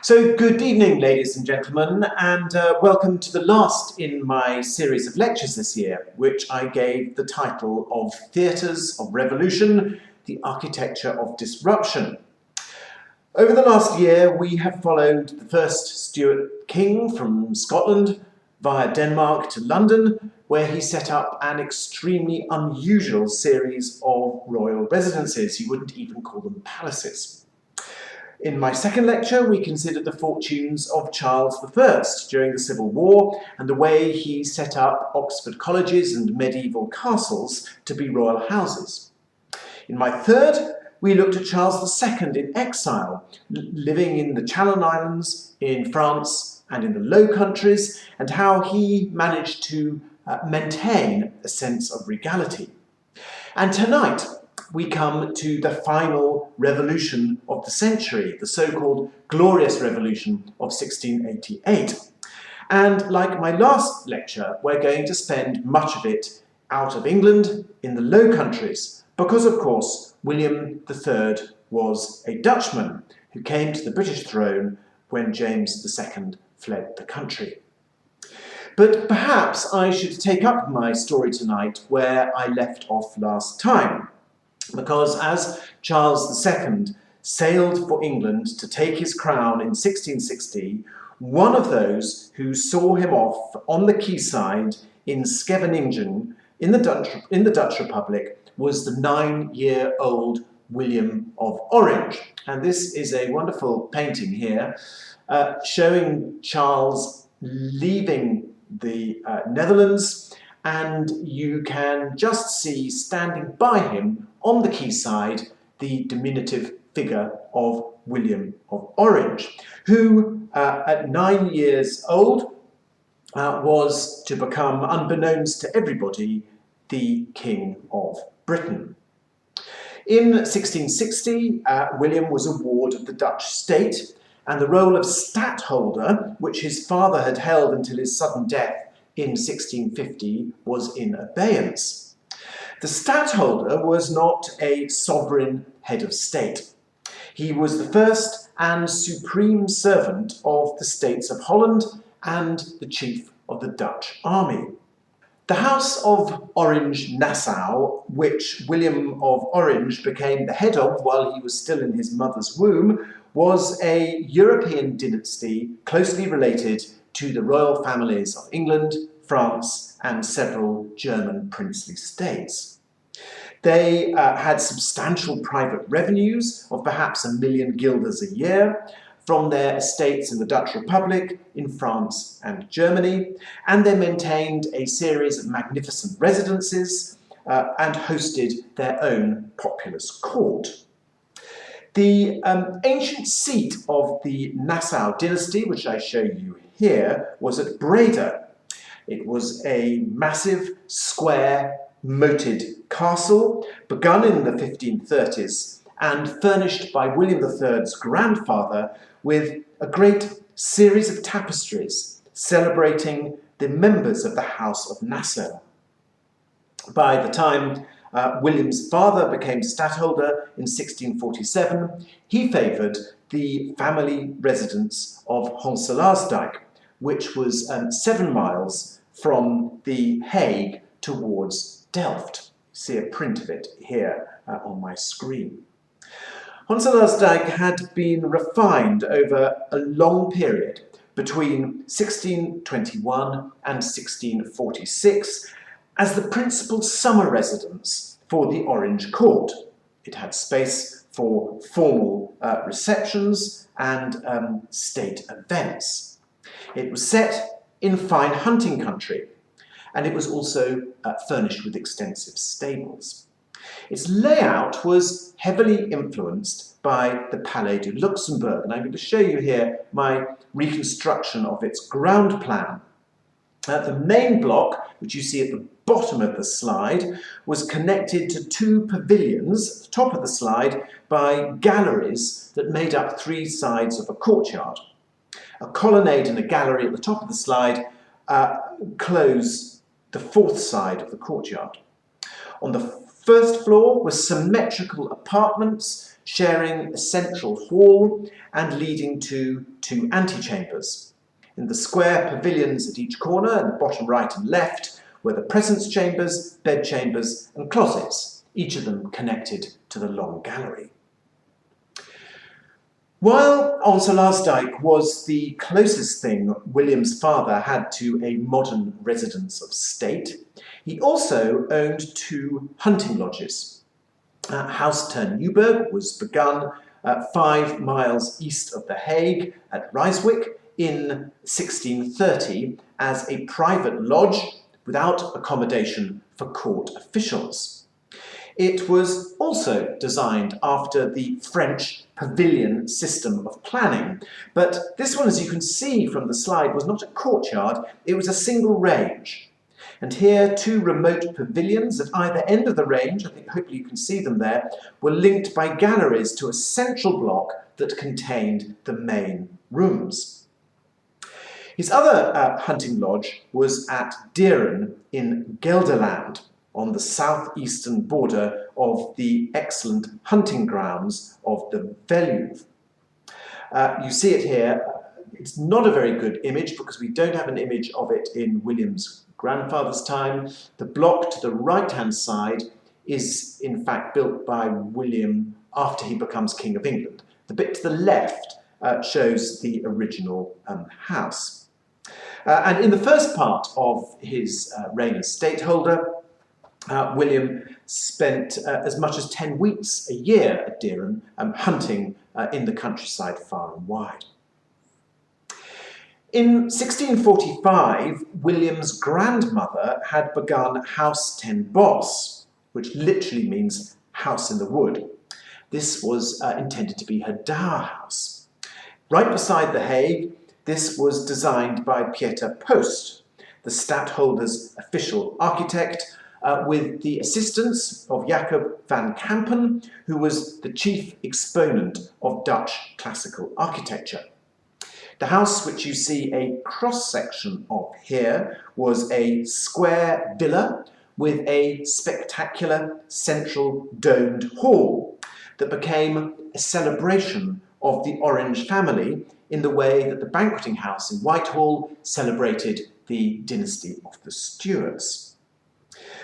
So good evening, ladies and gentlemen, and welcome to the last in my series of lectures this year, which I gave the title of Theatres of Revolution, the Architecture of Disruption. Over the last year, we have followed the first Stuart king from Scotland via Denmark to London, where he set up an extremely unusual series of royal residences. You wouldn't even call them palaces. In my second lecture, we considered the fortunes of Charles I during the Civil War and the way he set up Oxford colleges and medieval castles to be royal houses. In my third, we looked at Charles II in exile, living in the Channel Islands, in France and in the Low Countries, and how he managed to maintain a sense of regality. And tonight, we come to the final revolution of the century, the so-called Glorious Revolution of 1688. And like my last lecture, we're going to spend much of it out of England in the Low Countries, because of course William III was a Dutchman who came to the British throne when James II fled the country. But perhaps I should take up my story tonight where I left off last time, because as Charles II sailed for England to take his crown in 1660, one of those who saw him off on the quayside in Scheveningen in the Dutch Republic was the 9-year-old William of Orange. And this is a wonderful painting here showing Charles leaving the Netherlands, and you can just see standing by him on the quayside the diminutive figure of William of Orange, who at 9 years old was to become, unbeknownst to everybody, the King of Britain. In 1660, William was a ward of the Dutch state, and the role of stadtholder, which his father had held until his sudden death in 1650, was in abeyance. The stadtholder was not a sovereign head of state. He was the first and supreme servant of the states of Holland and the chief of the Dutch army. The House of Orange-Nassau, which William of Orange became the head of while he was still in his mother's womb, was a European dynasty closely related to the royal families of England, France, and several German princely states. They had substantial private revenues of perhaps 1 million guilders a year from their estates in the Dutch Republic, in France and Germany, and they maintained a series of magnificent residences and hosted their own populous court. The ancient seat of the Nassau dynasty, which I show you here, was at Breda. It was a massive, square, moated castle, begun in the 1530s and furnished by William III's grandfather with a great series of tapestries celebrating the members of the House of Nassau. By the time William's father became stadtholder in 1647, he favoured the family residence of Honselaersdijk, which was 7 miles from The Hague towards Delft. You see a print of it here on my screen. Honselaersdijk had been refined over a long period between 1621 and 1646 as the principal summer residence for the Orange Court. It had space for formal receptions and state events. It was set in fine hunting country, and it was also furnished with extensive stables. Its layout was heavily influenced by the Palais du Luxembourg, and I'm going to show you here my reconstruction of its ground plan. The main block, which you see at the bottom of the slide, was connected to 2 pavilions at the top of the slide by galleries that made up 3 sides of a courtyard. A colonnade and a gallery at the top of the slide close the 4th side of the courtyard. On the first floor were symmetrical apartments sharing a central hall and leading to two antechambers. In the square pavilions at each corner, in the bottom right and left, were the presence chambers, bedchambers, and closets, each of them connected to the long gallery. While Onsalarsdijk was the closest thing William's father had to a modern residence of state, he also owned two hunting lodges. House ter Newburgh was begun 5 miles east of The Hague at Ryswick in 1630 as a private lodge without accommodation for court officials. It was also designed after the French pavilion system of planning, but this one, as you can see from the slide, was not a courtyard, it was a single range. And here, two remote pavilions at either end of the range, hopefully you can see them there, were linked by galleries to a central block that contained the main rooms. His other hunting lodge was at Dieren in Gelderland, on the southeastern border of the excellent hunting grounds of the Veluwe. You see it here. It's not a very good image because we don't have an image of it in William's grandfather's time. The block to the right-hand side is in fact built by William after he becomes King of England. The bit to the left shows the original house. And in the first part of his reign as stateholder, William spent as much as 10 weeks a year at Dieren hunting in the countryside far and wide. In 1645, William's grandmother had begun House ten Bos, which literally means house in the wood. This was intended to be her dower house. Right beside The Hague, this was designed by Pieter Post, the stadtholder's official architect, with the assistance of Jacob van Kampen, who was the chief exponent of Dutch classical architecture. The house, which you see a cross-section of here, was a square villa with a spectacular central domed hall that became a celebration of the Orange family in the way that the banqueting house in Whitehall celebrated the dynasty of the Stuarts.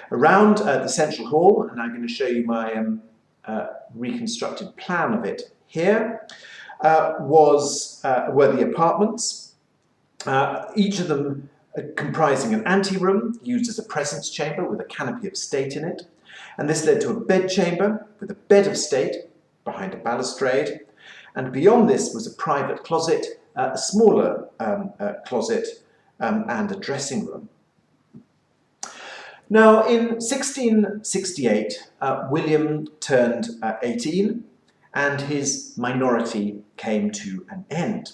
Around the central hall, and I'm going to show you my reconstructed plan of it here, were the apartments, each of them comprising an anteroom used as a presence chamber with a canopy of state in it, and this led to a bedchamber with a bed of state behind a balustrade, and beyond this was a private closet, a smaller closet, and a dressing room. Now, in 1668, William turned 18, and his minority came to an end.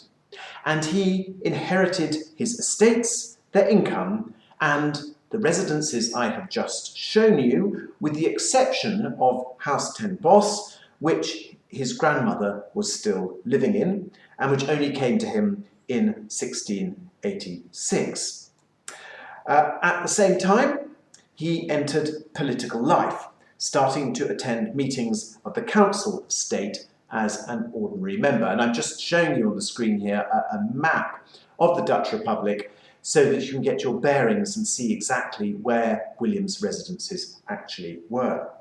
And he inherited his estates, their income, and the residences I have just shown you, with the exception of House ten Bos, which his grandmother was still living in, and which only came to him in 1686. At the same time, he entered political life, starting to attend meetings of the Council of State as an ordinary member. And I'm just showing you on the screen here a map of the Dutch Republic so that you can get your bearings and see exactly where William's residences actually were.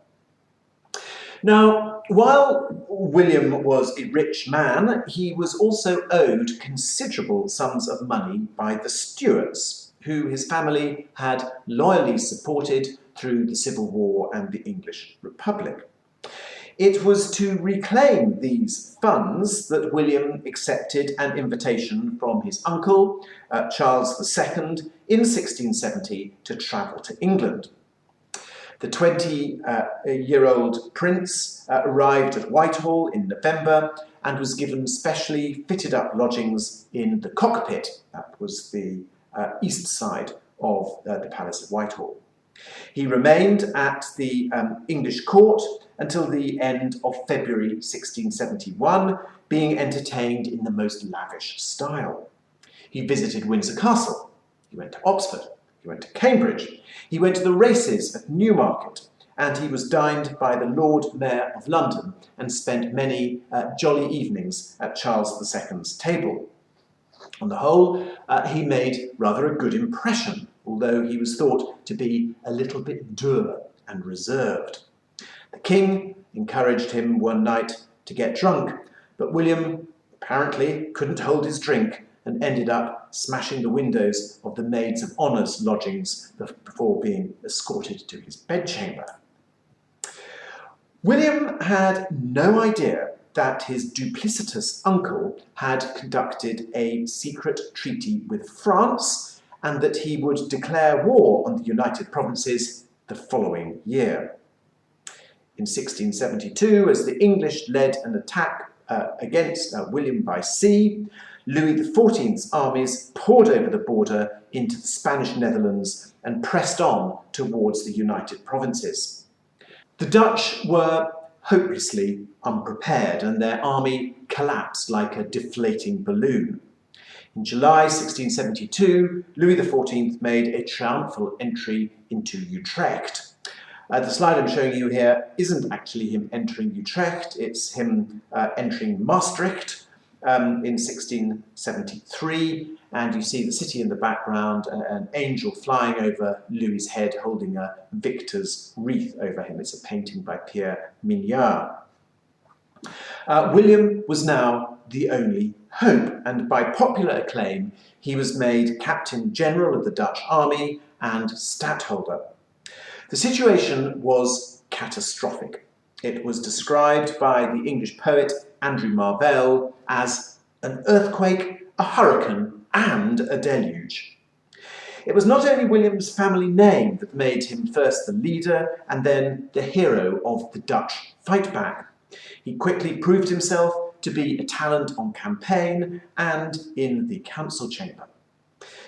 Now, while William was a rich man, he was also owed considerable sums of money by the Stuarts, who his family had loyally supported through the Civil War and the English Republic. It was to reclaim these funds that William accepted an invitation from his uncle, Charles II, in 1670 to travel to England. The 20-year-old prince arrived at Whitehall in November and was given specially fitted up lodgings in the cockpit. That was the east side of the Palace of Whitehall. He remained at the English court until the end of February 1671, being entertained in the most lavish style. He visited Windsor Castle, he went to Oxford, he went to Cambridge, he went to the races at Newmarket, and he was dined by the Lord Mayor of London and spent many jolly evenings at Charles II's table. On the whole, he made rather a good impression, although he was thought to be a little bit dour and reserved. The king encouraged him one night to get drunk, but William apparently couldn't hold his drink and ended up smashing the windows of the maids of honour's lodgings before being escorted to his bedchamber. William had no idea that his duplicitous uncle had conducted a secret treaty with France and that he would declare war on the United Provinces the following year. In 1672, as the English led an attack against William by sea, Louis XIV's armies poured over the border into the Spanish Netherlands and pressed on towards the United Provinces. The Dutch were hopelessly unprepared, and their army collapsed like a deflating balloon. In July 1672, Louis XIV made a triumphal entry into Utrecht. The slide I'm showing you here isn't actually him entering Utrecht, it's him entering Maastricht in 1673, and you see the city in the background, an angel flying over Louis's head holding a victor's wreath over him. It's a painting by Pierre Mignard. William was now the only hope, and by popular acclaim he was made Captain General of the Dutch Army and Stadtholder. The situation was catastrophic. It was described by the English poet Andrew Marvell as an earthquake, a hurricane, and a deluge. It was not only William's family name that made him first the leader and then the hero of the Dutch fight back. He quickly proved himself to be a talent on campaign and in the council chamber.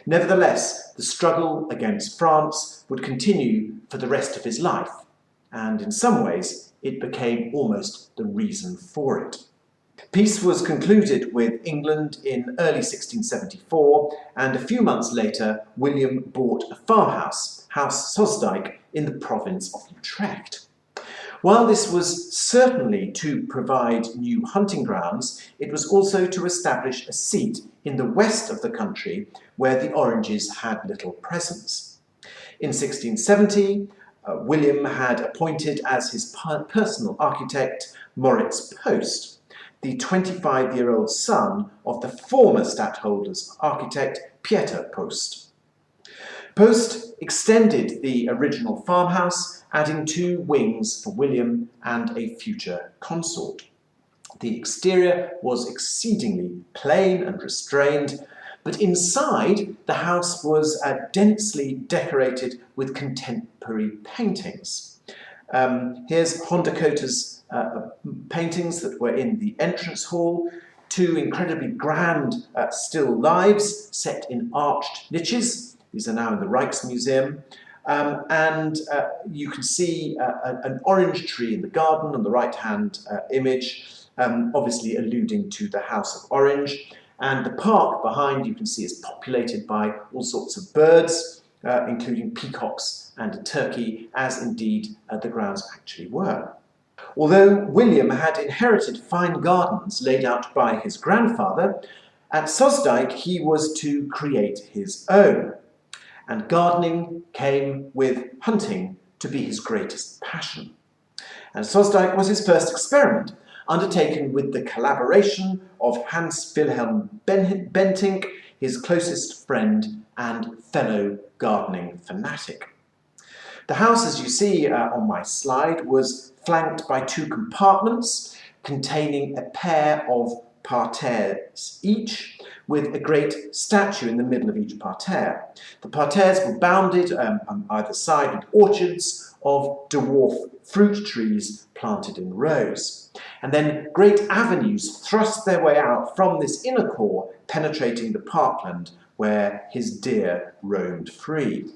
Nevertheless, the struggle against France would continue for the rest of his life, and in some ways it became almost the reason for it. Peace was concluded with England in early 1674, and a few months later William bought a farmhouse, House Sosdijk, in the province of Utrecht. While this was certainly to provide new hunting grounds, it was also to establish a seat in the west of the country where the Oranges had little presence. In 1670, William had appointed as his personal architect Moritz Post, the 25-year-old son of the former stadtholder's architect Pieter Post. Post extended the original farmhouse, adding 2 wings for William and a future consort. The exterior was exceedingly plain and restrained, but inside the house was densely decorated with contemporary paintings. Here's Honda Cota's paintings that were in the entrance hall, 2 incredibly grand still lives set in arched niches. These are now in the Rijksmuseum. And you can see an orange tree in the garden on the right-hand image, obviously alluding to the House of Orange. And the park behind you can see is populated by all sorts of birds, including peacocks and a turkey, as indeed the grounds actually were. Although William had inherited fine gardens laid out by his grandfather, at Sosdijk he was to create his own. And gardening came with hunting to be his greatest passion. And Sosdijk was his first experiment, undertaken with the collaboration of Hans Wilhelm Bentinck, his closest friend and fellow gardening fanatic. The house, as you see on my slide, was flanked by 2 compartments containing a pair of parterres each, with a great statue in the middle of each parterre. The parterres were bounded on either side with orchards of dwarf fruit trees planted in rows. And then great avenues thrust their way out from this inner core, penetrating the parkland where his deer roamed free.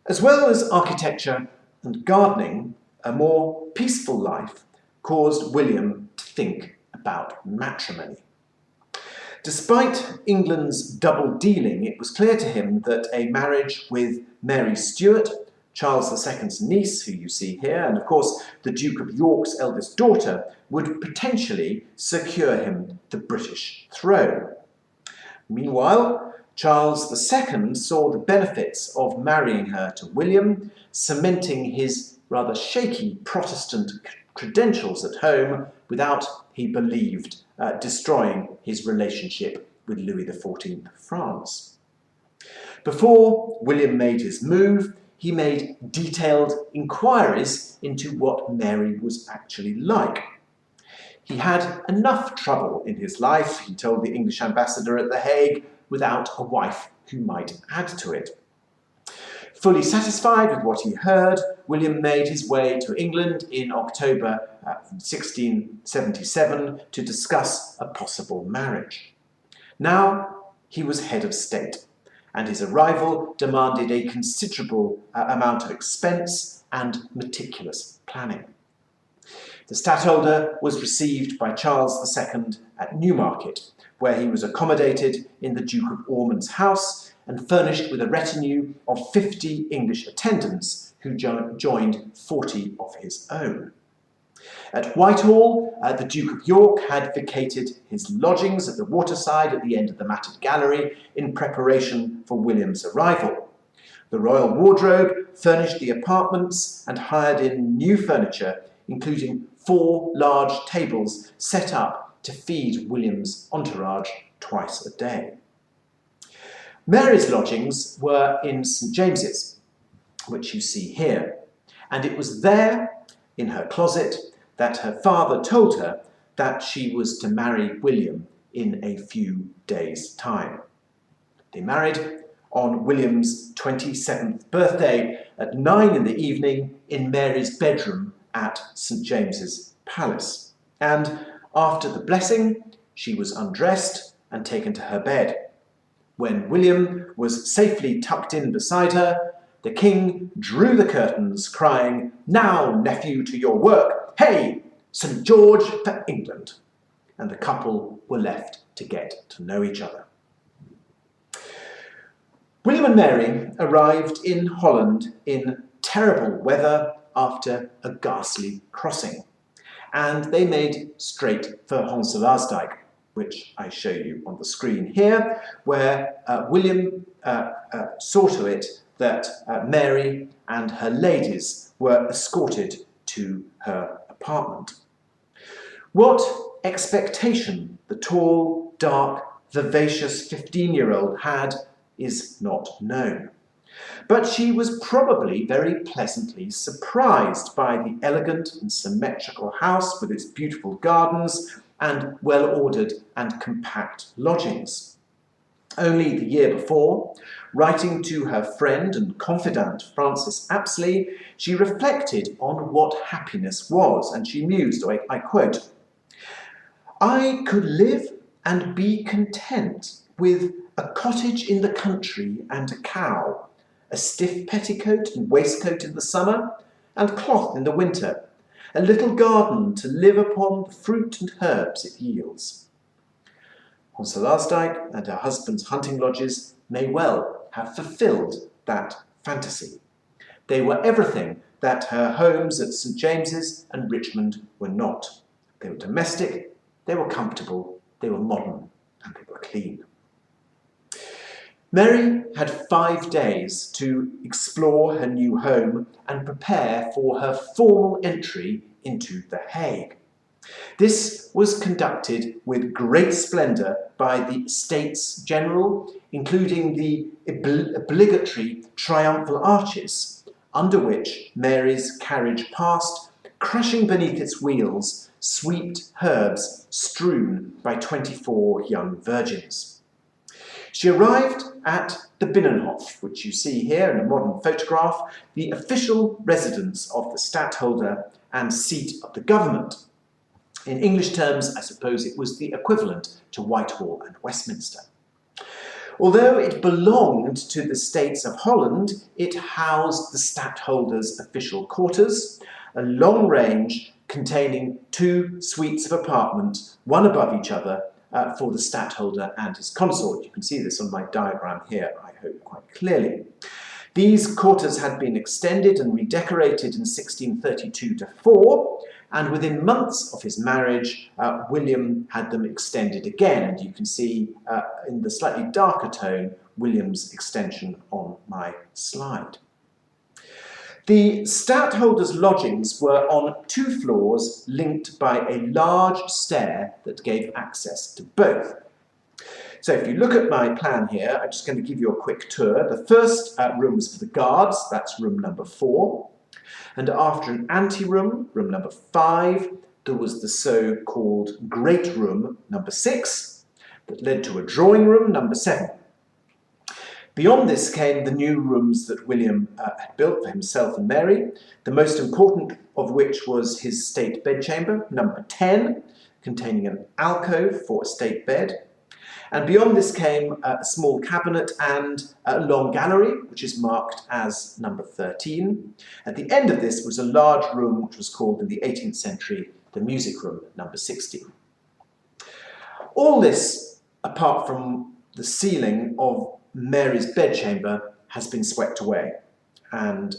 As well as architecture and gardening, a more peaceful life caused William to think about matrimony. Despite England's double dealing, it was clear to him that a marriage with Mary Stuart, Charles II's niece, who you see here, and of course the Duke of York's eldest daughter, would potentially secure him the British throne. Meanwhile, Charles II saw the benefits of marrying her to William, cementing his rather shaky Protestant credentials at home without, he believed, destroying his relationship with Louis XIV of France. Before William made his move, he made detailed inquiries into what Mary was actually like. He had enough trouble in his life, he told the English ambassador at The Hague, without a wife who might add to it. Fully satisfied with what he heard, William made his way to England in October 1677 to discuss a possible marriage. Now he was head of state, and his arrival demanded a considerable amount of expense and meticulous planning. The stadtholder was received by Charles II at Newmarket, where he was accommodated in the Duke of Ormond's house and furnished with a retinue of 50 English attendants who joined 40 of his own. At Whitehall, the Duke of York had vacated his lodgings at the waterside at the end of the matted gallery in preparation for William's arrival. The royal wardrobe furnished the apartments and hired in new furniture, including 4 large tables set up to feed William's entourage twice a day. Mary's lodgings were in St James's, which you see here, and it was there, in her closet, that her father told her that she was to marry William in a few days' time. They married on William's 27th birthday at 9 in the evening in Mary's bedroom at St James's Palace. And after the blessing, she was undressed and taken to her bed. When William was safely tucked in beside her, the king drew the curtains, crying, "Now, nephew, to your work! Hey, St George for England!" And the couple were left to get to know each other. William and Mary arrived in Holland in terrible weather after a ghastly crossing, and they made straight for Honselaarsdijk, which I show you on the screen here, where William saw to it that Mary and her ladies were escorted to her apartment. What expectation the tall, dark, vivacious 15-year-old had is not known. But she was probably very pleasantly surprised by the elegant and symmetrical house with its beautiful gardens and well-ordered and compact lodgings. Only the year before, writing to her friend and confidant Frances Apsley, she reflected on what happiness was, and she mused, I quote, "I could live and be content with a cottage in the country and a cow, a stiff petticoat and waistcoat in the summer, and cloth in the winter, a little garden to live upon the fruit and herbs it yields." Honselaarsdijk and her husband's hunting lodges may well have fulfilled that fantasy. They were everything that her homes at St James's and Richmond were not. They were domestic, they were comfortable, they were modern, and they were clean. Mary had 5 days to explore her new home and prepare for her formal entry into The Hague. This was conducted with great splendour by the States General, including the obligatory triumphal arches, under which Mary's carriage passed, crushing beneath its wheels sweet herbs strewn by 24 young virgins. She arrived at the Binnenhof, which you see here in a modern photograph, the official residence of the stadtholder and seat of the government. In English terms, I suppose it was the equivalent to Whitehall and Westminster. Although it belonged to the States of Holland, it housed the stadtholder's official quarters, a long range containing 2 suites of apartment, one above each other, for the stadtholder and his consort. You can see this on my diagram here, I hope, quite clearly. These quarters had been extended and redecorated in 1632-4, and within months of his marriage, William had them extended again. And you can see in the slightly darker tone, William's extension on my slide. The stadtholder's lodgings were on 2 floors linked by a large stair that gave access to both. So if you look at my plan here, I'm just going to give you a quick tour. The first room was for the guards, that's room number 4. And after an anteroom, room number 5, there was the so-called great room number 6 that led to a drawing room number 7. Beyond this came the new rooms that William had built for himself and Mary, the most important of which was his state bedchamber, number 10, containing an alcove for a state bed. And beyond this came a small cabinet and a long gallery, which is marked as number 13. At the end of this was a large room which was called in the 18th century the music room, number 16. All this, apart from the ceiling of Mary's bedchamber, has been swept away, and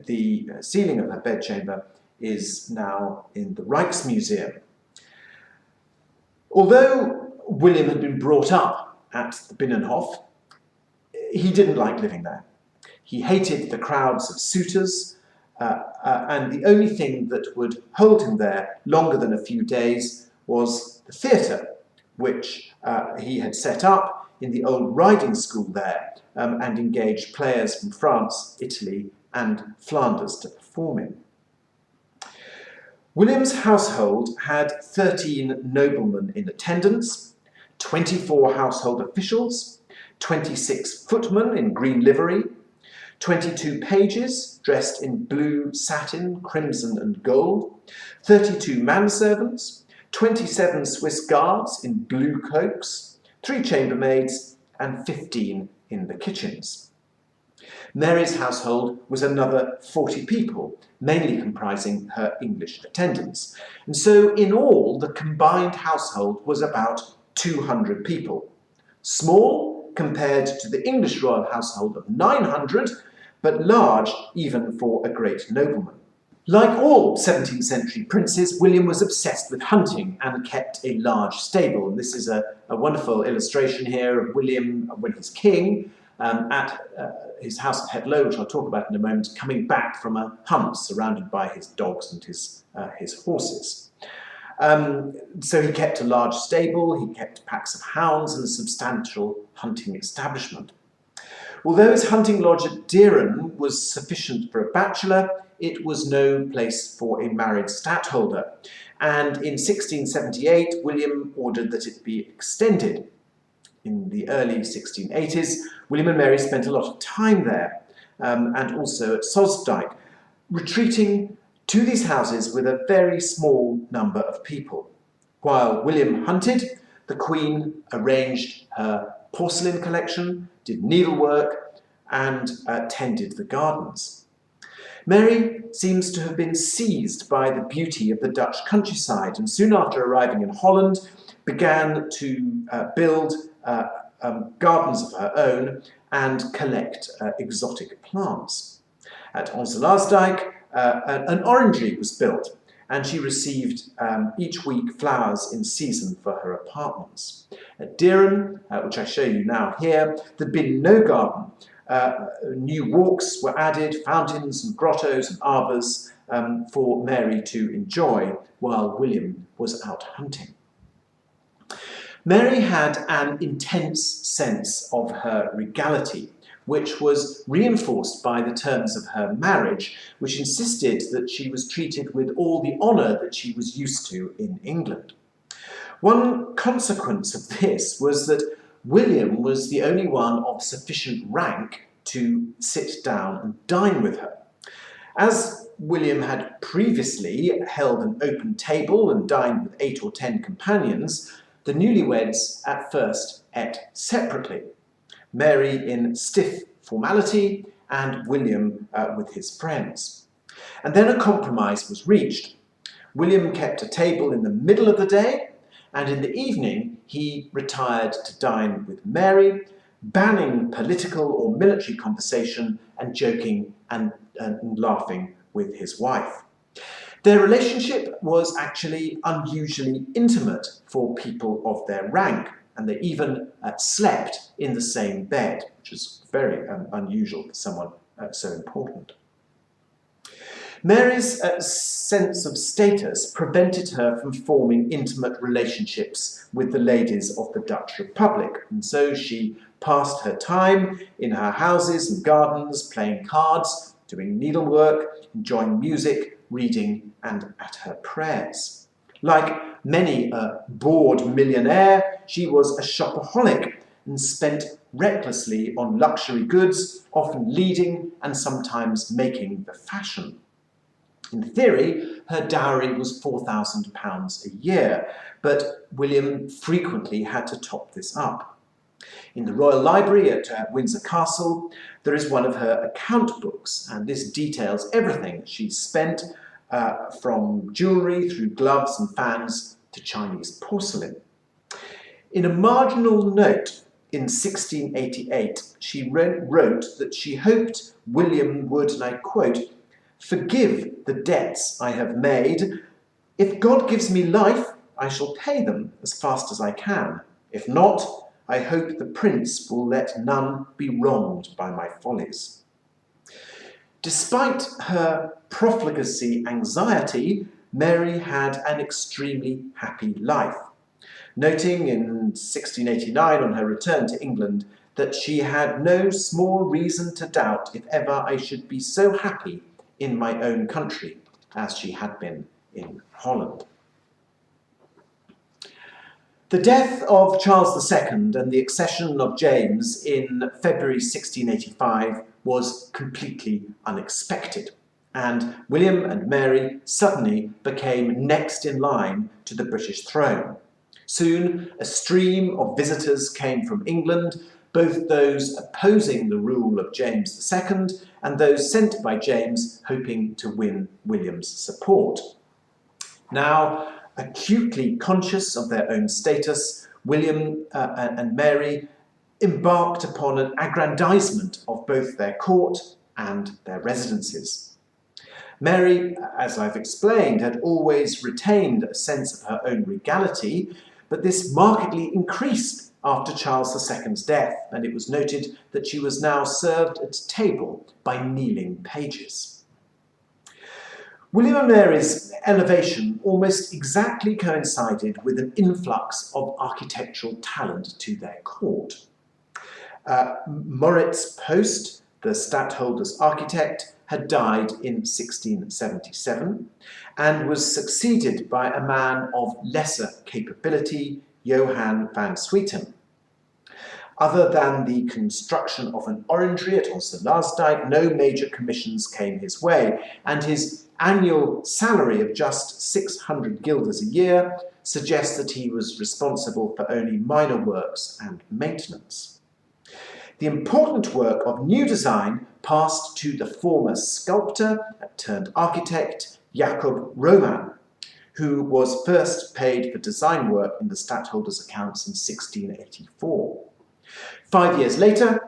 the ceiling of her bedchamber is now in the Rijksmuseum. Although William had been brought up at the Binnenhof, he didn't like living there. He hated the crowds of suitors, and the only thing that would hold him there longer than a few days was the theatre, which he had set up in the old riding school there, and engaged players from France, Italy, and Flanders to perform in. William's household had 13 noblemen in attendance, 24 household officials, 26 footmen in green livery, 22 pages dressed in blue satin, crimson and gold, 32 manservants, 27 Swiss guards in blue cloaks, 3 chambermaids, and 15 in the kitchens. Mary's household was another 40 people, mainly comprising her English attendants. And so in all, the combined household was about 200 people. Small compared to the English royal household of 900, but large even for a great nobleman. Like all 17th century princes, William was obsessed with hunting and kept a large stable. And this is a wonderful illustration here of William, when he's king, at his house at Headlow, which I'll talk about in a moment, coming back from a hunt surrounded by his dogs and his horses. So he kept a large stable, he kept packs of hounds and a substantial hunting establishment. Although his hunting lodge at Dieren was sufficient for a bachelor, it was no place for a married stadtholder, and in 1678 William ordered that it be extended. In the early 1680s, William and Mary spent a lot of time there, and also at Sosdijk, retreating to these houses with a very small number of people. While William hunted, the Queen arranged her porcelain collection, did needlework, and tended the gardens. Mary seems to have been seized by the beauty of the Dutch countryside, and soon after arriving in Holland began to build gardens of her own and collect exotic plants. At Onselaasdijk, an orangery was built, and she received each week flowers in season for her apartments. At Dieren, which I show you now here, there'd been no garden. New walks were added, fountains and grottos and arbours for Mary to enjoy while William was out hunting. Mary had an intense sense of her regality, which was reinforced by the terms of her marriage, which insisted that she was treated with all the honour that she was used to in England. One consequence of this was that William was the only one of sufficient rank to sit down and dine with her. As William had previously held an open table and dined with 8 or 10 companions, the newlyweds at first ate separately, Mary in stiff formality and William with his friends. And then a compromise was reached. William kept a table in the middle of the day, and in the evening he retired to dine with Mary, banning political or military conversation and joking and laughing with his wife. Their relationship was actually unusually intimate for people of their rank, and they even slept in the same bed, which is very unusual for someone so important. Mary's sense of status prevented her from forming intimate relationships with the ladies of the Dutch Republic, and so she passed her time in her houses and gardens, playing cards, doing needlework, enjoying music, reading, and at her prayers. Like many a bored millionaire, she was a shopaholic and spent recklessly on luxury goods, often leading and sometimes making the fashion. In theory, her dowry was £4,000 a year, but William frequently had to top this up. In the Royal Library at Windsor Castle, there is one of her account books, and this details everything she spent, from jewellery through gloves and fans to Chinese porcelain. In a marginal note in 1688, she wrote that she hoped William would, and I quote, "Forgive the debts I have made. If God gives me life, I shall pay them as fast as I can. If not, I hope the Prince will let none be wronged by my follies." Despite her profligacy anxiety, Mary had an extremely happy life, noting in 1689 on her return to England that she had no small reason to doubt if ever I should be so happy in my own country as she had been in Holland. The death of Charles II and the accession of James in February 1685 was completely unexpected, and William and Mary suddenly became next in line to the British throne. Soon, a stream of visitors came from England, both those opposing the rule of James II and those sent by James hoping to win William's support. Now, acutely conscious of their own status, William and Mary embarked upon an aggrandizement of both their court and their residences. Mary, as I've explained, had always retained a sense of her own regality, but this markedly increased after Charles II's death, and it was noted that she was now served at table by kneeling pages. William and Mary's elevation almost exactly coincided with an influx of architectural talent to their court. Moritz Post, the stadtholder's architect, had died in 1677 and was succeeded by a man of lesser capability, Johann van Swieten. Other than the construction of an orangery at Onze-Laasdijk, no major commissions came his way, and his annual salary of just 600 guilders a year suggests that he was responsible for only minor works and maintenance. The important work of new design passed to the former sculptor turned architect Jacob Roman, who was first paid for design work in the stadtholder's accounts in 1684. 5 years later,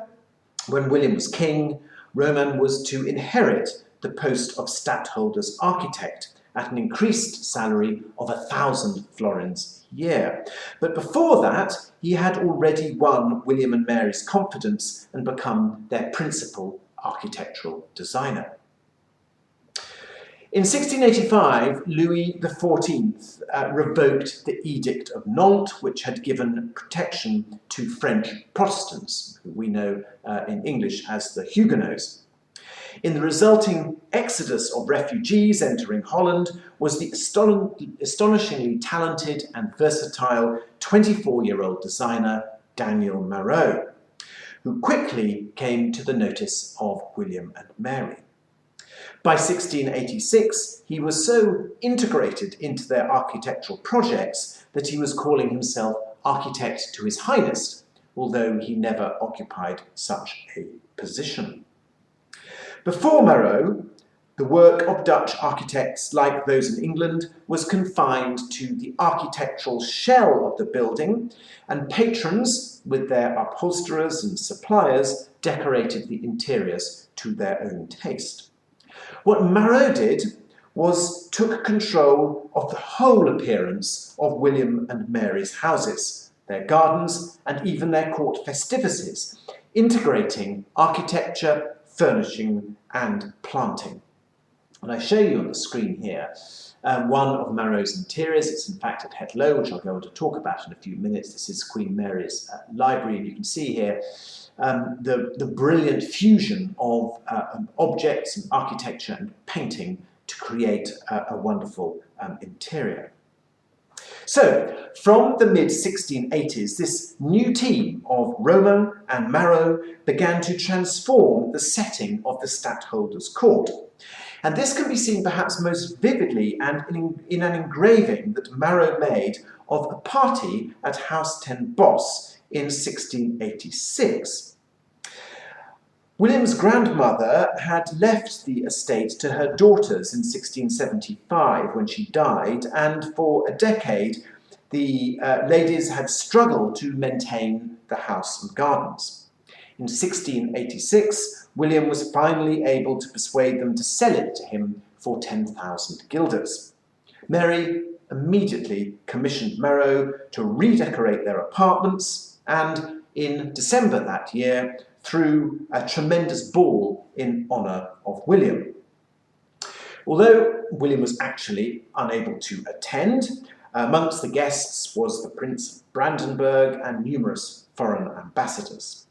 when William was king, Roman was to inherit the post of stadtholder's architect at an increased salary of 1,000 florins a year. But before that, he had already won William and Mary's confidence and become their principal architectural designer. In 1685, Louis XIV revoked the Edict of Nantes, which had given protection to French Protestants, who we know in English as the Huguenots. In the resulting exodus of refugees entering Holland was the astonishingly talented and versatile 24-year-old designer Daniel Marot, who quickly came to the notice of William and Mary. By 1686, he was so integrated into their architectural projects that he was calling himself Architect to His Highness, although he never occupied such a position. Before Marot, The work of Dutch architects, like those in England, was confined to the architectural shell of the building, and patrons, with their upholsterers and suppliers, decorated the interiors to their own taste. What Marot did was took control of the whole appearance of William and Mary's houses, their gardens, and even their court festivities, integrating architecture, furnishing, and planting. And I show you on the screen here one of Marot's interiors. It's in fact at Het Loo, which I'll go on to talk about in a few minutes. This is Queen Mary's library, and you can see here the brilliant fusion of objects and architecture and painting to create a wonderful interior. So, from the mid-1680s, this new team of Romain and Marot began to transform the setting of the stadtholder's court. And this can be seen perhaps most vividly and in an engraving that Marot made of a party at House ten Bosch in 1686. William's grandmother had left the estate to her daughters in 1675 when she died, and for a decade the ladies had struggled to maintain the house and gardens. In 1686, William was finally able to persuade them to sell it to him for 10,000 guilders. Mary immediately commissioned Marot to redecorate their apartments, and in December that year threw a tremendous ball in honour of William. Although William was actually unable to attend, amongst the guests was the Prince of Brandenburg and numerous foreign ambassadors.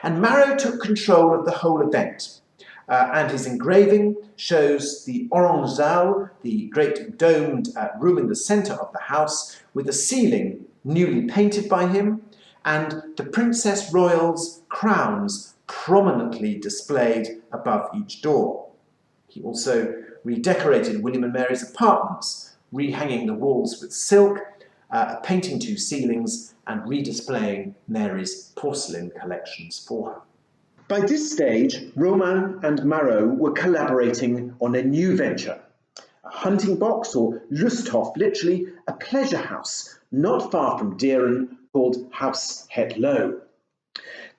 And Marot took control of the whole event, and his engraving shows the Orange Saal, the great domed room in the centre of the house, with a ceiling newly painted by him, and the Princess Royal's crowns prominently displayed above each door. He also redecorated William and Mary's apartments, rehanging the walls with silk, painting two ceilings, and redisplaying Mary's porcelain collections for her. By this stage, Romain and Marot were collaborating on a new venture, a hunting box, or Lusthof, literally a pleasure house, not far from Dieren, called House Het Loo.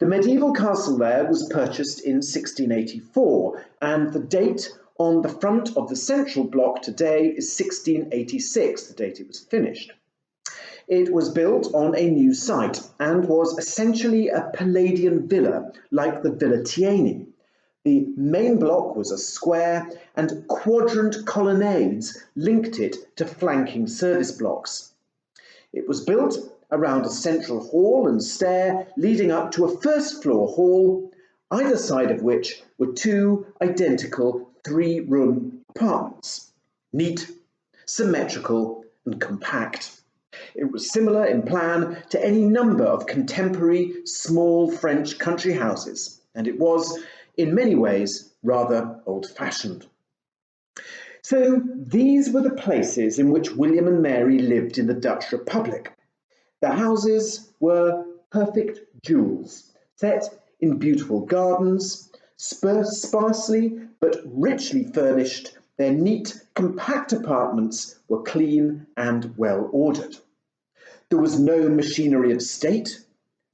The medieval castle there was purchased in 1684, and the date on the front of the central block today is 1686, the date it was finished. It was built on a new site and was essentially a Palladian villa, like the Villa Tieni. The main block was a square, and quadrant colonnades linked it to flanking service blocks. It was built around a central hall and stair leading up to a first-floor hall, either side of which were two identical three-room apartments, neat, symmetrical, and compact. It was similar in plan to any number of contemporary small French country houses, and it was, in many ways, rather old-fashioned. So these were the places in which William and Mary lived in the Dutch Republic. The houses were perfect jewels, set in beautiful gardens, sparsely but richly furnished. Their neat, compact apartments were clean and well ordered. There was no machinery of state,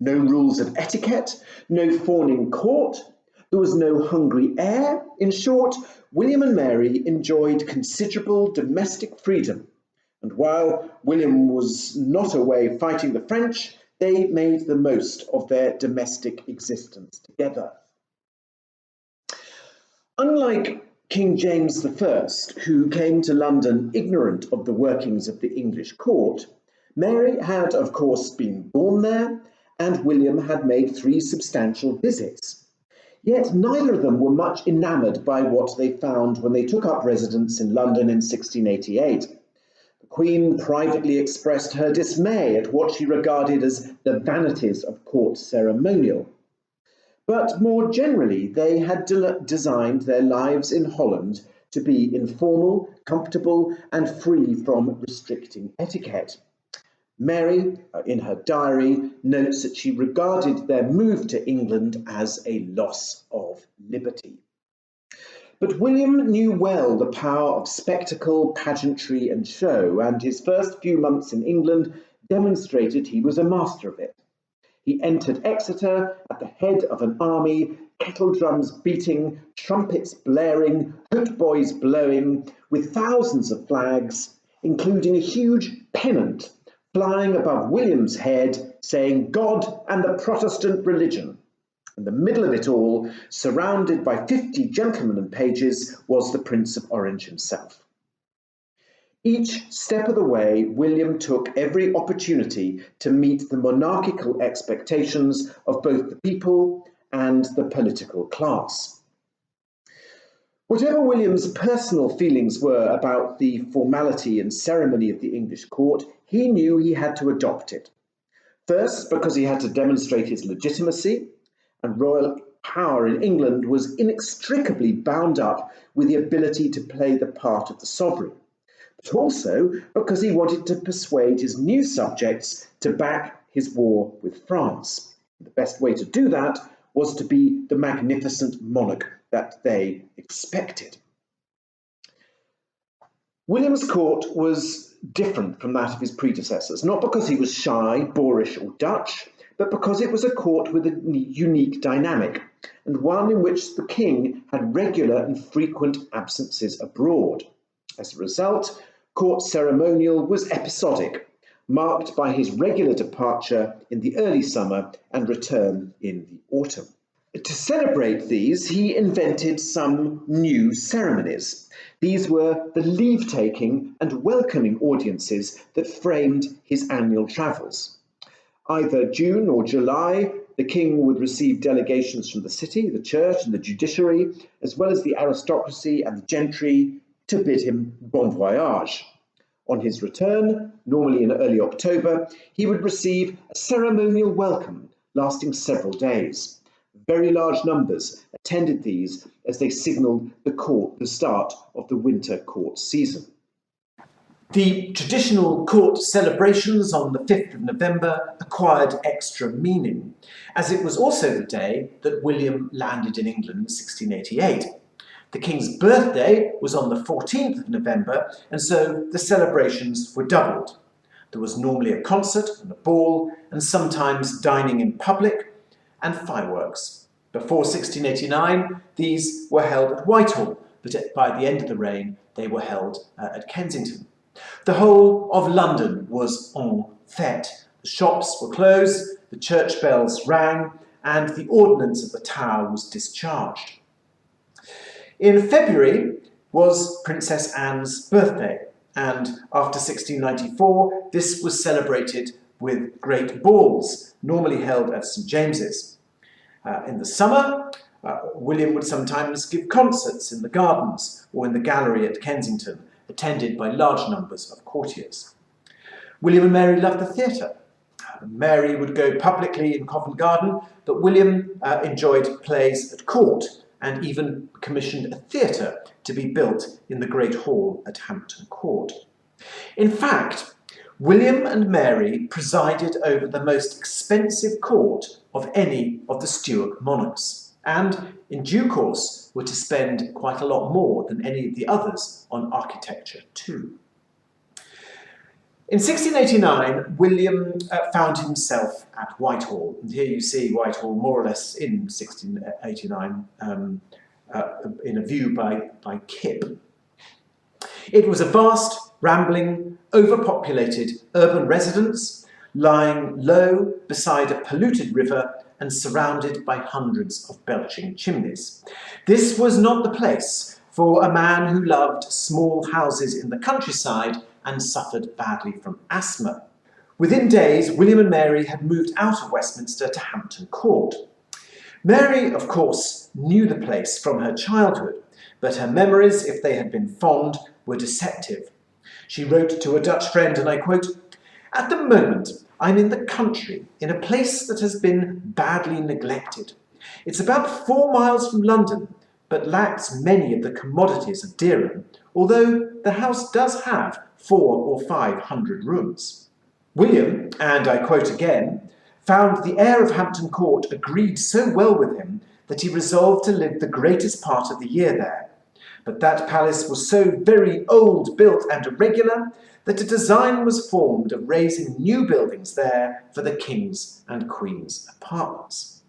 no rules of etiquette, no fawning court. There was no hungry heir. In short, William and Mary enjoyed considerable domestic freedom, and while William was not away fighting the French, they made the most of their domestic existence together. Unlike King James I, who came to London ignorant of the workings of the English court, Mary had, of course, been born there, and William had made 3 substantial visits. Yet neither of them were much enamoured by what they found when they took up residence in London in 1688. The Queen privately expressed her dismay at what she regarded as the vanities of court ceremonial. But more generally, they had designed their lives in Holland to be informal, comfortable, and free from restricting etiquette. Mary, in her diary, notes that she regarded their move to England as a loss of liberty. But William knew well the power of spectacle, pageantry and show, and his first few months in England demonstrated he was a master of it. He entered Exeter at the head of an army, kettle drums beating, trumpets blaring, hautboys blowing, with thousands of flags, including a huge pennant flying above William's head, saying "God and the Protestant religion." In the middle of it all, surrounded by 50 gentlemen and pages, was the Prince of Orange himself. Each step of the way, William took every opportunity to meet the monarchical expectations of both the people and the political class. Whatever William's personal feelings were about the formality and ceremony of the English court, he knew he had to adopt it. First, because he had to demonstrate his legitimacy, and royal power in England was inextricably bound up with the ability to play the part of the sovereign, but also because he wanted to persuade his new subjects to back his war with France. The best way to do that was to be the magnificent monarch that they expected. William's court was different from that of his predecessors, not because he was shy, boorish, or Dutch, but because it was a court with a unique dynamic, and one in which the king had regular and frequent absences abroad. As a result, court ceremonial was episodic, marked by his regular departure in the early summer and return in the autumn. To celebrate these, he invented some new ceremonies. These were the leave-taking and welcoming audiences that framed his annual travels. Either June or July, the king would receive delegations from the city, the church and the judiciary, as well as the aristocracy and the gentry, to bid him bon voyage. On his return, normally in early October, he would receive a ceremonial welcome lasting several days. Very large numbers attended these as they signalled the start of the winter court season. The traditional court celebrations on the 5th of November acquired extra meaning, as it was also the day that William landed in England in 1688. The King's birthday was on the 14th of November, and so the celebrations were doubled. There was normally a concert and a ball, and sometimes dining in public, and fireworks. Before 1689, these were held at Whitehall, but by the end of the reign, they were held at Kensington. The whole of London was en fête. The shops were closed, the church bells rang, and the ordnance of the Tower was discharged. In February was Princess Anne's birthday, and after 1694, this was celebrated with great balls, normally held at St James's. In the summer, William would sometimes give concerts in the gardens or in the gallery at Kensington, attended by large numbers of courtiers. William and Mary loved the theatre. Mary would go publicly in Covent Garden, but William enjoyed plays at court and even commissioned a theatre to be built in the Great Hall at Hampton Court. In fact, William and Mary presided over the most expensive court of any of the Stuart monarchs, and in due course were to spend quite a lot more than any of the others on architecture too. In 1689, William found himself at Whitehall, and here you see Whitehall more or less in 1689 in a view by Kip. It was a vast, rambling, overpopulated urban residence lying low beside a polluted river and surrounded by hundreds of belching chimneys. This was not the place for a man who loved small houses in the countryside and suffered badly from asthma. Within days, William and Mary had moved out of Westminster to Hampton Court. Mary, of course, knew the place from her childhood, but her memories, if they had been fond, were deceptive. She wrote to a Dutch friend, and I quote, "At the moment, I'm in the country, in a place that has been badly neglected. It's about 4 miles from London, but lacks many of the commodities of Dereham, although the house does have 400 or 500 rooms." William, and I quote again, found the air of Hampton Court agreed so well with him that he resolved to live the greatest part of the year there. But that palace was so very old built and irregular that a design was formed of raising new buildings there for the king's and queen's apartments.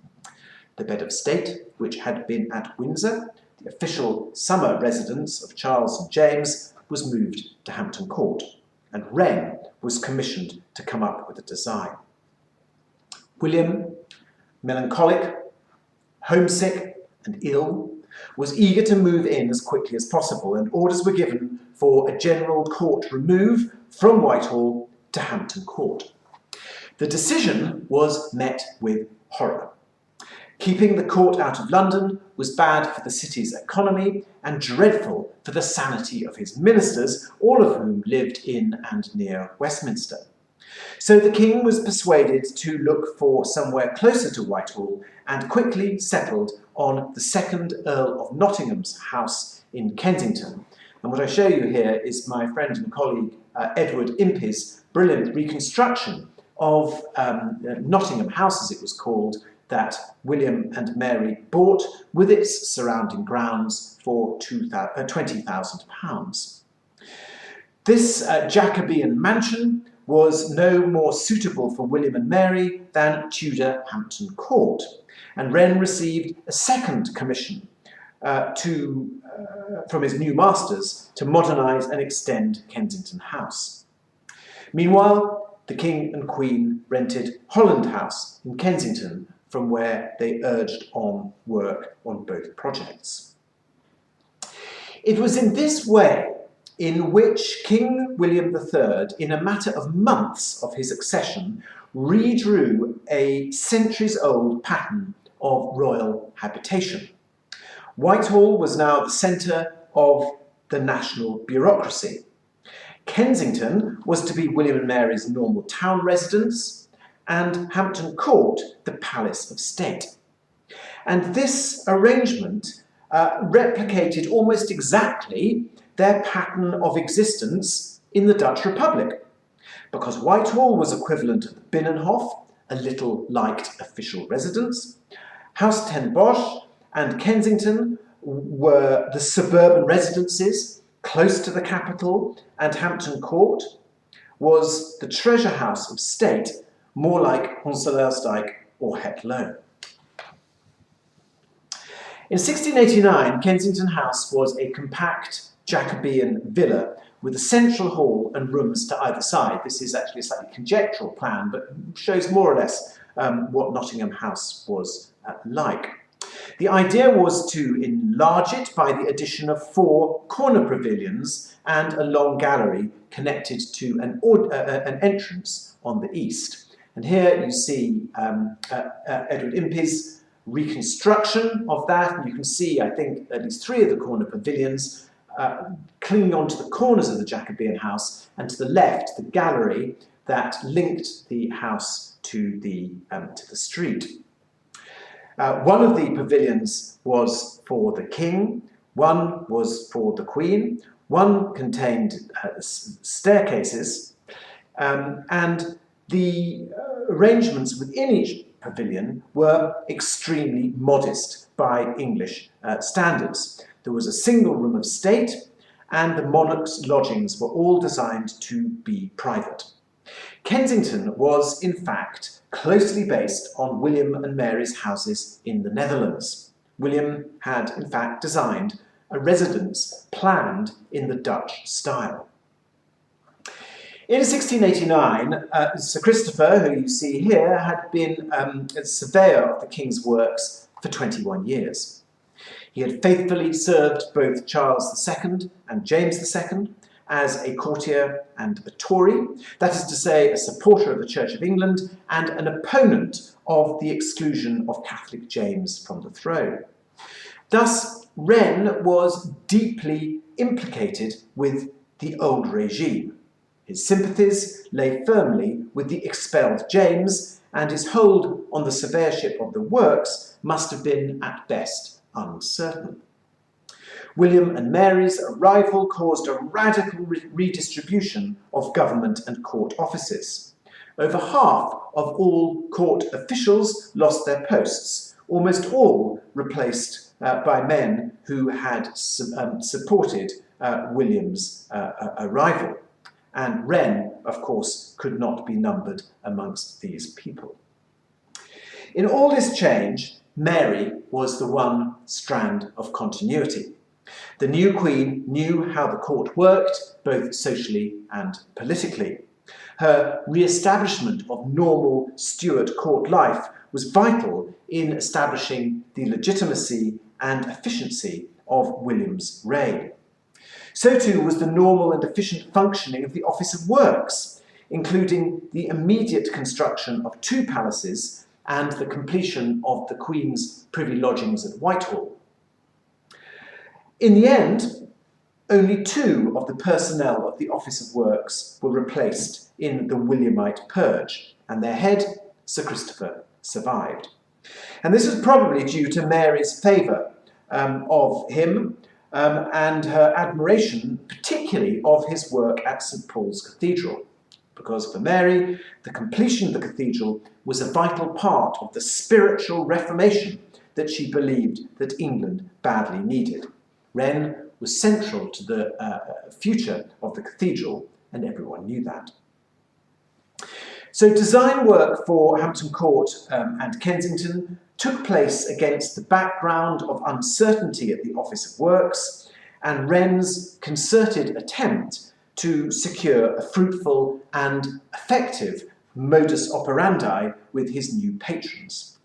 The bed of state, which had been at Windsor, the official summer residence of Charles and James, was moved to Hampton Court, and Wren was commissioned to come up with a design. William, melancholic, homesick and ill, was eager to move in as quickly as possible, and orders were given for a general court remove from Whitehall to Hampton Court. The decision was met with horror. Keeping the court out of London was bad for the city's economy and dreadful for the sanity of his ministers, all of whom lived in and near Westminster. So the king was persuaded to look for somewhere closer to Whitehall and quickly settled on the 2nd Earl of Nottingham's house in Kensington. And what I show you here is my friend and colleague Edward Impey's brilliant reconstruction of Nottingham House, as it was called, that William and Mary bought with its surrounding grounds for £20,000. This Jacobean mansion was no more suitable for William and Mary than Tudor Hampton Court, and Wren received a second commission from his new masters to modernise and extend Kensington House. Meanwhile, the King and Queen rented Holland House in Kensington, from where they urged on work on both projects. It was in this way in which King William III, in a matter of months of his accession, redrew a centuries-old pattern of royal habitation. Whitehall was now the centre of the national bureaucracy. Kensington was to be William and Mary's normal town residence, and Hampton Court the Palace of State. And this arrangement replicated almost exactly their pattern of existence in the Dutch Republic, because Whitehall was equivalent to the Binnenhof, a little liked official residence. House ten Bosch and Kensington were the suburban residences close to the capital, and Hampton Court was the treasure house of state, more like Honselaarsdijk or Het Loo. In 1689, Kensington House was a compact Jacobean villa with a central hall and rooms to either side. This is actually a slightly conjectural plan, but shows more or less what Nottingham House was like. The idea was to enlarge it by the addition of 4 corner pavilions and a long gallery connected to an entrance on the east. And here you see Edward Impey's reconstruction of that, and you can see, I think, at least 3 of the corner pavilions clinging onto the corners of the Jacobean house, and to the left, the gallery that linked the house to the street. One of the pavilions was for the king, one was for the queen, one contained staircases, and the arrangements within each pavilion were extremely modest by English standards. There was a single room of state, and the monarch's lodgings were all designed to be private. Kensington was, in fact, closely based on William and Mary's houses in the Netherlands. William had, in fact, designed a residence planned in the Dutch style. In 1689, Sir Christopher, who you see here, had been a surveyor of the king's works for 21 years. He had faithfully served both Charles II and James II as a courtier and a Tory, that is to say, a supporter of the Church of England and an opponent of the exclusion of Catholic James from the throne. Thus, Wren was deeply implicated with the old regime. His sympathies lay firmly with the expelled James, and his hold on the surveyorship of the works must have been, at best, uncertain. William and Mary's arrival caused a radical redistribution of government and court offices. Over half of all court officials lost their posts. Almost all replaced by men who had supported William's arrival. And Wren, of course, could not be numbered amongst these people. In all this change, Mary was the one strand of continuity. The new queen knew how the court worked, both socially and politically. Her re-establishment of normal Stuart court life was vital in establishing the legitimacy and efficiency of William's reign. So too was the normal and efficient functioning of the Office of Works, including the immediate construction of 2 palaces and the completion of the Queen's privy lodgings at Whitehall. In the end, only 2 of the personnel of the Office of Works were replaced in the Williamite purge, and their head, Sir Christopher, survived. And this was probably due to Mary's favour of him and her admiration, particularly of his work at St Paul's Cathedral. Because for Mary, the completion of the cathedral was a vital part of the spiritual reformation that she believed that England badly needed. Wren was central to the future of the cathedral, and everyone knew that. So design work for Hampton Court and Kensington took place against the background of uncertainty at the Office of Works and Wren's concerted attempt to secure a fruitful and effective modus operandi with his new patrons.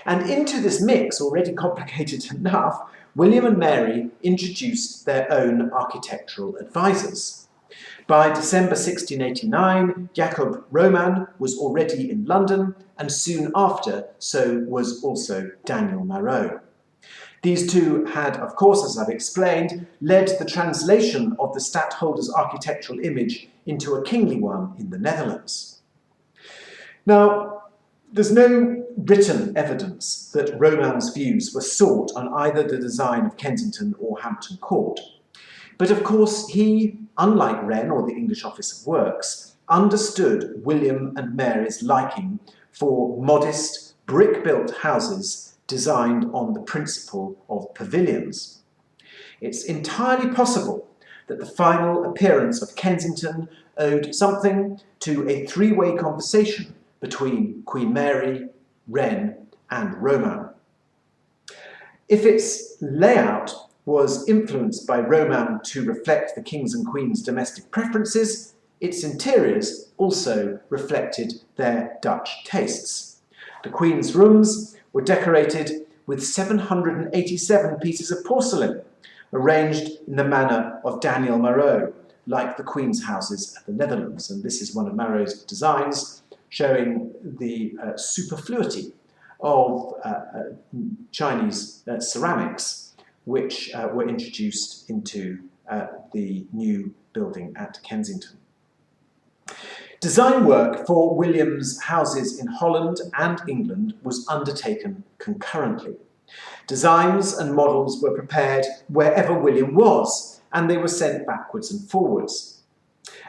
And into this mix, already complicated enough, William and Mary introduced their own architectural advisors. By December 1689, Jacob Roman was already in London, and soon after, so was also Daniel Marot. These 2 had, of course, as I've explained, led the translation of the stadtholder's architectural image into a kingly one in the Netherlands. Now, there's no written evidence that Roman's views were sought on either the design of Kensington or Hampton Court. But of course, he, unlike Wren or the English Office of Works, understood William and Mary's liking for modest, brick-built houses designed on the principle of pavilions. It's entirely possible that the final appearance of Kensington owed something to a 3-way conversation between Queen Mary, Wren, and Roman. If its layout was influenced by Roman to reflect the King's and Queen's domestic preferences, its interiors also reflected their Dutch tastes. The Queen's rooms were decorated with 787 pieces of porcelain, arranged in the manner of Daniel Marot, like the Queen's houses at the Netherlands. And this is one of Marot's designs, showing the superfluity of Chinese ceramics, which were introduced into the new building at Kensington. Design work for William's houses in Holland and England was undertaken concurrently. Designs and models were prepared wherever William was, and they were sent backwards and forwards.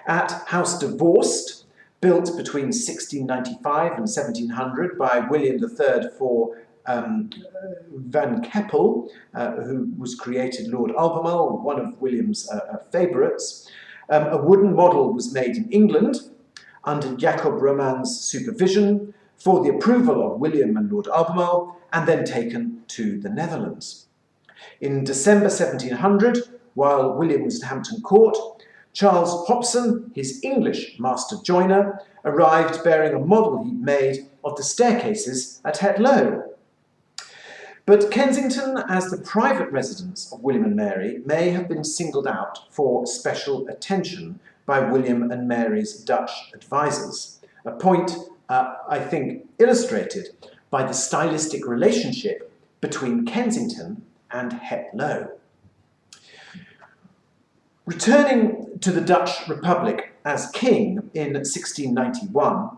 At House de Vorst, built between 1695 and 1700 by William III for Van Keppel, who was created Lord Albemarle, one of William's favourites, a wooden model was made in England under Jacob Roman's supervision for the approval of William and Lord Albemarle, and then taken to the Netherlands. In December 1700, while William was at Hampton Court, Charles Hobson, his English master joiner, arrived bearing a model he'd made of the staircases at Het Loo. But Kensington, as the private residence of William and Mary, may have been singled out for special attention by William and Mary's Dutch advisors, a point, I think, illustrated by the stylistic relationship between Kensington and Het Loo. Returning to the Dutch Republic as king in 1691,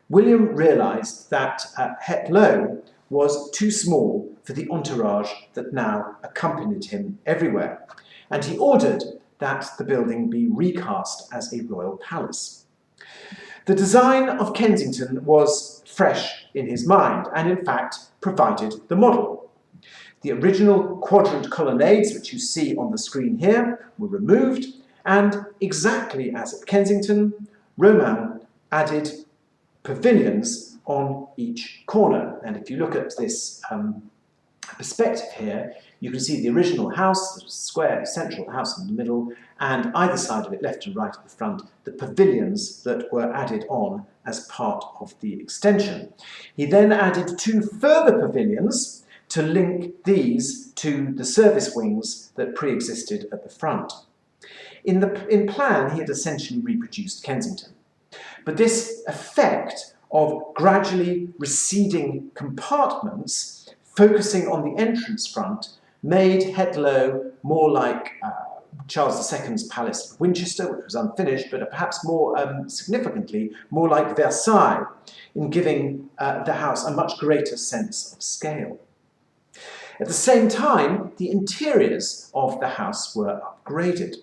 William realised that Het Loo was too small for the entourage that now accompanied him everywhere, and he ordered that the building be recast as a royal palace. The design of Kensington was fresh in his mind, and in fact provided the model. The original quadrant colonnades, which you see on the screen here, were removed, and exactly as at Kensington, Roman added pavilions on each corner. And if you look at this perspective here, you can see the original house, the square central house in the middle, and either side of it, left and right at the front, the pavilions that were added on as part of the extension. He then added 2 further pavilions to link these to the service wings that pre-existed at the front. In plan, he had essentially reproduced Kensington. But this effect of gradually receding compartments, focusing on the entrance front, made Hetlow more like Charles II's Palace of Winchester, which was unfinished, but perhaps more significantly, more like Versailles, in giving the house a much greater sense of scale. At the same time, the interiors of the house were upgraded.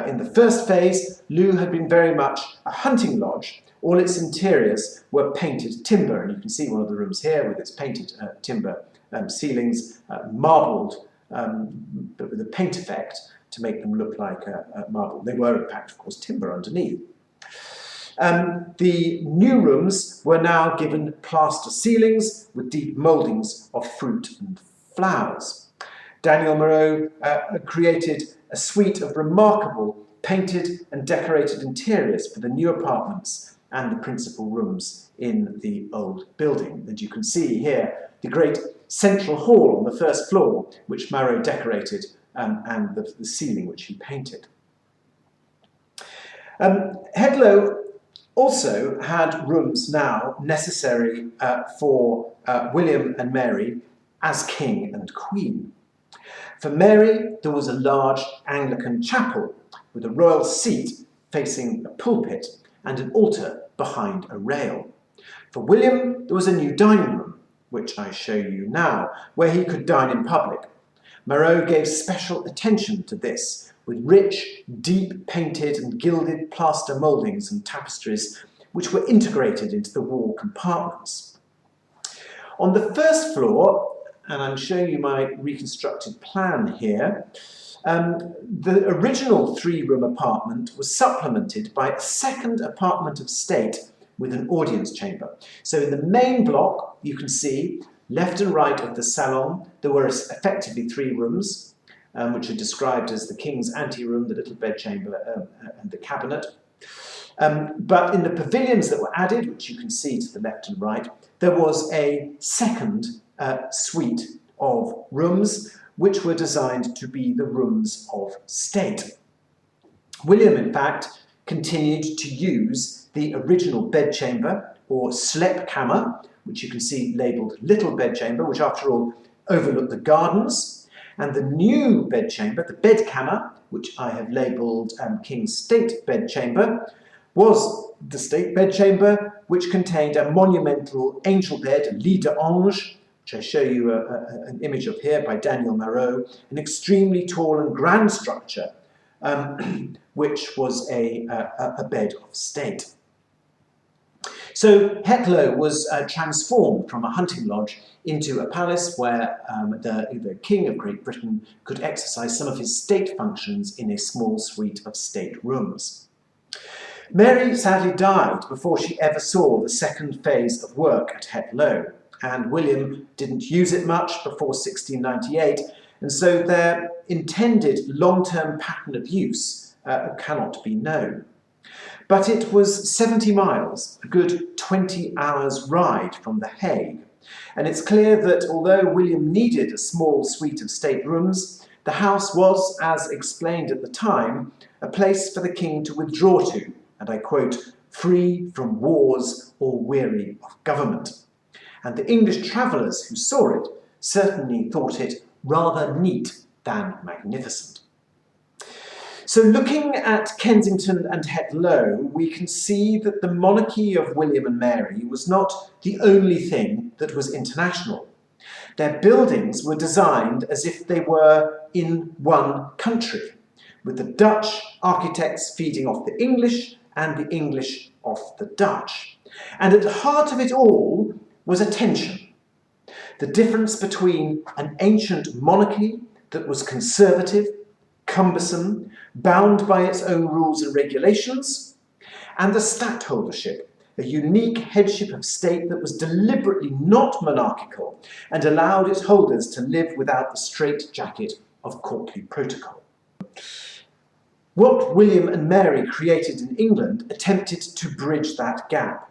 In the first phase, Loo had been very much a hunting lodge. All its interiors were painted timber, and you can see one of the rooms here with its painted timber ceilings, marbled, but with a paint effect to make them look like marble. They were, in fact, of course, timber underneath. The new rooms were now given plaster ceilings with deep mouldings of fruit and flowers. Daniel Moreau created a suite of remarkable painted and decorated interiors for the new apartments and the principal rooms in the old building. And you can see here the great central hall on the first floor, which Moreau decorated, and the ceiling which he painted. Hetlow also had rooms now necessary for William and Mary as king and queen. For Mary, there was a large Anglican chapel with a royal seat facing a pulpit and an altar behind a rail. For William, there was a new dining room, which I show you now, where he could dine in public. Moreau gave special attention to this, with rich, deep painted and gilded plaster mouldings and tapestries, which were integrated into the wall compartments. On the first floor, and I'm showing you my reconstructed plan here, the original 3-room apartment was supplemented by a second apartment of state with an audience chamber. So in the main block, you can see, left and right of the salon, there were effectively 3 rooms, which are described as the king's anteroom, the little bedchamber, and the cabinet. But in the pavilions that were added, which you can see to the left and right, there was a second suite of rooms, which were designed to be the rooms of state. William, in fact, continued to use the original bedchamber, or Sleepkamer, which you can see labelled Little Bedchamber, which after all overlooked the gardens, and the new bedchamber, the Bedkamer, which I have labelled King's State Bedchamber, was the state bedchamber, which contained a monumental angel bed, a lit d'ange, which I show you an image of here by Daniel Moreau, an extremely tall and grand structure, which was a bed of state. So Hetlow was transformed from a hunting lodge into a palace where the King of Great Britain could exercise some of his state functions in a small suite of state rooms. Mary sadly died before she ever saw the second phase of work at Hetlow, and William didn't use it much before 1698, and so their intended long-term pattern of use cannot be known. But it was 70 miles, a good 20 hours ride from The Hague, and it's clear that although William needed a small suite of state rooms, the house was, as explained at the time, a place for the king to withdraw to, and I quote, free from wars or weary of government. And the English travellers who saw it certainly thought it rather neat than magnificent. So looking at Kensington and Hetlow, we can see that the monarchy of William and Mary was not the only thing that was international. Their buildings were designed as if they were in one country, with the Dutch architects feeding off the English and the English off the Dutch. And at the heart of it all was a tension. the difference between an ancient monarchy that was conservative, cumbersome, bound by its own rules and regulations, and the stadtholdership, a unique headship of state that was deliberately not monarchical and allowed its holders to live without the straitjacket of courtly protocol. What William and Mary created in England attempted to bridge that gap.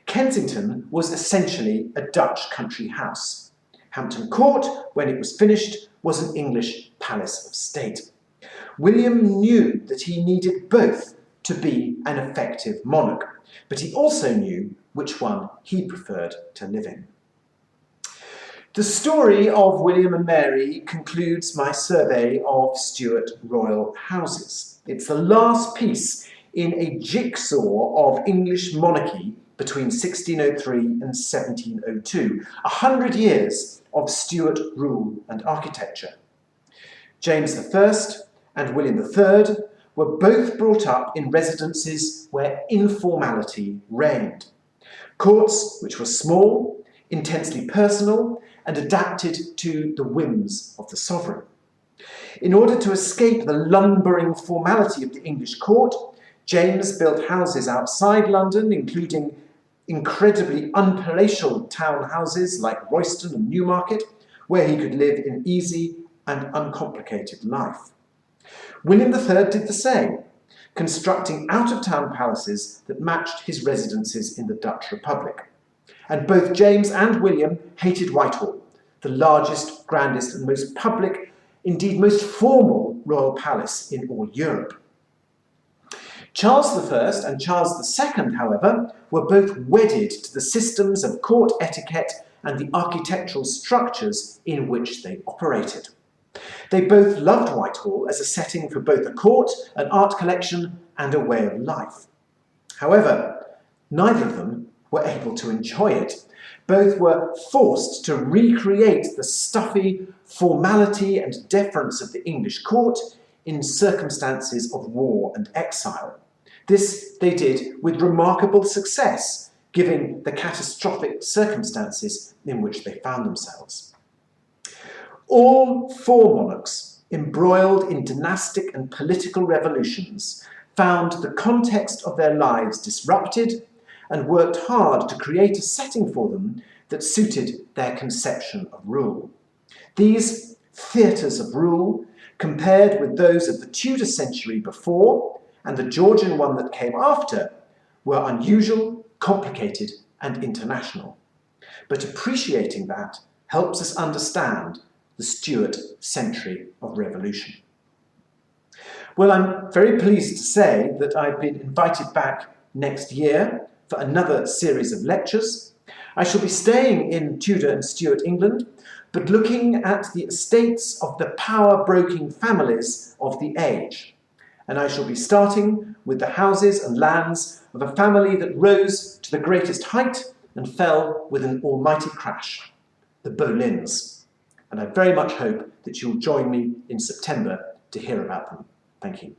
Kensington was essentially a Dutch country house. Hampton Court, when it was finished, was an English palace of state. William knew that he needed both to be an effective monarch, but he also knew which one he preferred to live in. The story of William and Mary concludes my survey of Stuart royal houses. It's the last piece in a jigsaw of English monarchy between 1603 and 1702, 100 years of Stuart rule and architecture. James I and William III were both brought up in residences where informality reigned. Courts which were small, intensely personal, and adapted to the whims of the sovereign. In order to escape the lumbering formality of the English court, James built houses outside London, including incredibly unpalatial town houses like Royston and Newmarket, where he could live an easy and uncomplicated life. William III did the same, constructing out-of-town palaces that matched his residences in the Dutch Republic. And both James and William hated Whitehall, the largest, grandest, and most public, indeed most formal royal palace in all Europe. Charles I and Charles II, however, were both wedded to the systems of court etiquette and the architectural structures in which they operated. They both loved Whitehall as a setting for both a court, an art collection, and a way of life. However, neither of them were able to enjoy it. Both were forced to recreate the stuffy formality and deference of the English court in circumstances of war and exile. This they did with remarkable success, given the catastrophic circumstances in which they found themselves. All four monarchs, embroiled in dynastic and political revolutions, found the context of their lives disrupted and worked hard to create a setting for them that suited their conception of rule. These theatres of rule, compared with those of the Tudor century before and the Georgian one that came after, were unusual, complicated, and international. But appreciating that helps us understand the Stuart century of revolution. Well, I'm very pleased to say that I've been invited back next year for another series of lectures. I shall be staying in Tudor and Stuart England, but looking at the estates of the power-broking families of the age. And I shall be starting with the houses and lands of a family that rose to the greatest height and fell with an almighty crash, the Boleyns. And I very much hope that you'll join me in September to hear about them. Thank you.